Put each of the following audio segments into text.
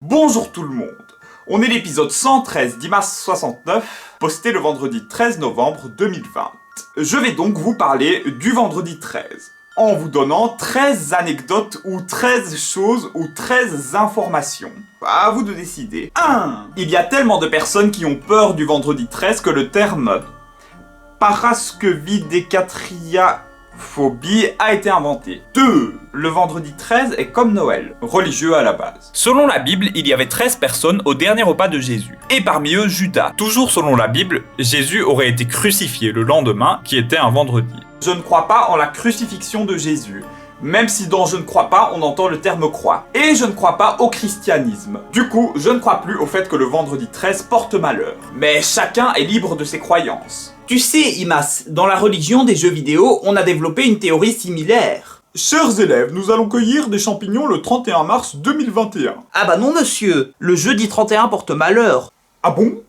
Bonjour tout le monde, on est l'épisode 113 d'Imas 69, posté le vendredi 13 novembre 2020. Je vais donc vous parler du vendredi 13, en vous donnant 13 anecdotes ou 13 choses ou 13 informations. À vous de décider. 1. Il y a tellement de personnes qui ont peur du vendredi 13 que le terme paraskevidécatriaphobie a été inventé. 2. Le vendredi 13 est comme Noël, religieux à la base. Selon la Bible, il y avait 13 personnes au dernier repas de Jésus. Et parmi eux, Judas. Toujours selon la Bible, Jésus aurait été crucifié le lendemain, qui était un vendredi. Je ne crois pas en la crucifixion de Jésus. Même si dans je ne crois pas, on entend le terme croix. Et je ne crois pas au christianisme. Du coup, je ne crois plus au fait que le vendredi 13 porte malheur. Mais chacun est libre de ses croyances. Tu sais, Imas, dans la religion des jeux vidéo, on a développé une théorie similaire. Chers élèves, nous allons cueillir des champignons le 31 mars 2021. Ah bah non monsieur, le jeudi 31 porte malheur. Ah bon?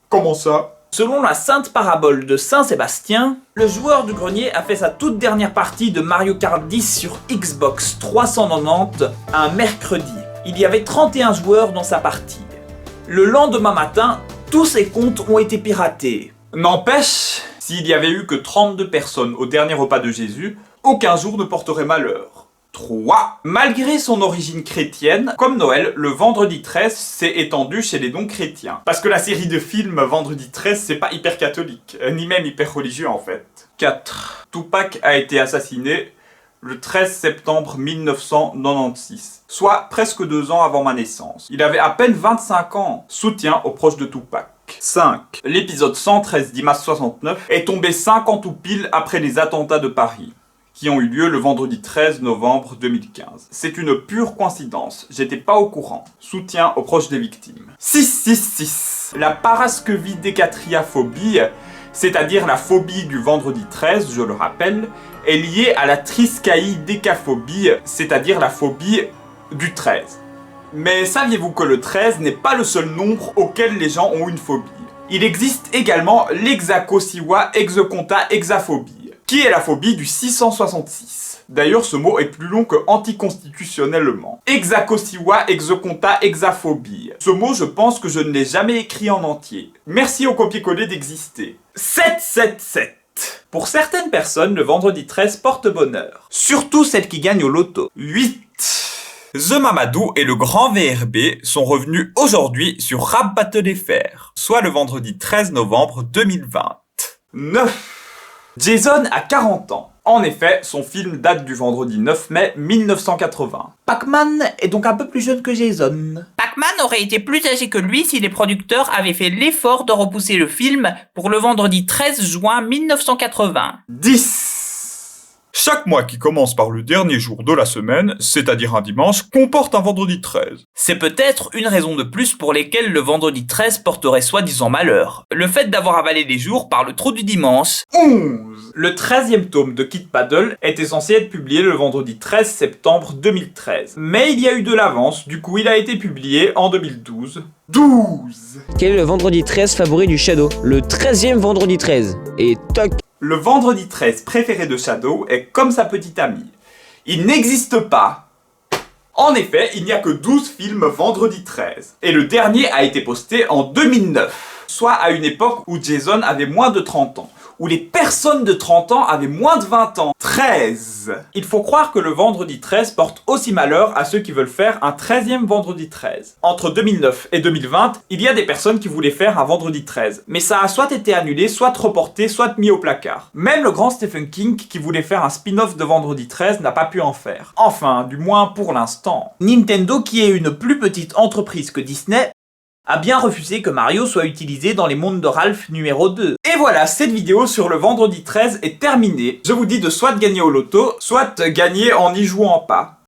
Comment ça? Selon la sainte parabole de Saint Sébastien, le joueur du grenier a fait sa toute dernière partie de Mario Kart 10 sur Xbox 390 un mercredi. Il y avait 31 joueurs dans sa partie. Le lendemain matin, tous ses comptes ont été piratés. N'empêche, s'il y avait eu que 32 personnes au dernier repas de Jésus, aucun jour ne porterait malheur. 3. Malgré son origine chrétienne, comme Noël, le vendredi 13 s'est étendu chez les non-chrétiens. Parce que la série de films Vendredi 13, c'est pas hyper catholique, ni même hyper religieux en fait. 4. Tupac a été assassiné le 13 septembre 1996, soit presque 2 ans avant ma naissance. Il avait à peine 25 ans. Soutien aux proches de Tupac. 5. L'épisode 113 d'Imas 69 est tombé 5 ans tout pile après les attentats de Paris, qui ont eu lieu le vendredi 13 novembre 2015. C'est une pure coïncidence, j'étais pas au courant. Soutien aux proches des victimes. 6. La paraskevidécatriaphobie, c'est-à-dire la phobie du vendredi 13, je le rappelle, est liée à la triskaïdécaphobie, c'est-à-dire la phobie du 13. Mais saviez-vous que le 13 n'est pas le seul nombre auquel les gens ont une phobie? Il existe également l'hexacosiwa exoconta hexaphobie, qui est la phobie du 666. D'ailleurs, ce mot est plus long que anticonstitutionnellement. Hexacosiwa exoconta hexaphobie. Ce mot, je pense que je ne l'ai jamais écrit en entier. Merci au copier-coller d'exister. 7. Pour certaines personnes, le vendredi 13 porte bonheur. Surtout celles qui gagnent au loto. 8. The Mamadou et le grand VRB sont revenus aujourd'hui sur Rap Battle FR, soit le vendredi 13 novembre 2020. 9. Jason a 40 ans. En effet, son film date du vendredi 9 mai 1980. Pac-Man est donc un peu plus jeune que Jason. Pac-Man aurait été plus âgé que lui si les producteurs avaient fait l'effort de repousser le film pour le vendredi 13 juin 1980. 10. Chaque mois qui commence par le dernier jour de la semaine, c'est-à-dire un dimanche, comporte un vendredi 13. C'est peut-être une raison de plus pour lesquelles le vendredi 13 porterait soi-disant malheur. Le fait d'avoir avalé les jours par le trou du dimanche. 11. Le 13e tome de Kid Paddle était censé être publié le vendredi 13 septembre 2013. Mais il y a eu de l'avance, du coup il a été publié en 2012. 12. Quel est le vendredi 13 favori du Shadow? Le 13e vendredi 13. Et toc. Le vendredi 13 préféré de Shadow est comme sa petite amie. Il n'existe pas. En effet, il n'y a que 12 films vendredi 13. Et le dernier a été posté en 2009. Soit à une époque où Jason avait moins de 30 ans. Où les personnes de 30 ans avaient moins de 20 ans. 13. Il faut croire que le vendredi 13 porte aussi malheur à ceux qui veulent faire un 13e vendredi 13. Entre 2009 et 2020, il y a des personnes qui voulaient faire un vendredi 13. Mais ça a soit été annulé, soit reporté, soit mis au placard. Même le grand Stephen King qui voulait faire un spin-off de vendredi 13 n'a pas pu en faire. Enfin, du moins pour l'instant. Nintendo, qui est une plus petite entreprise que Disney, a bien refusé que Mario soit utilisé dans les mondes de Ralph numéro 2. Et voilà, cette vidéo sur le vendredi 13 est terminée. Je vous dis de soit gagner au loto, soit gagner en n'y jouant pas.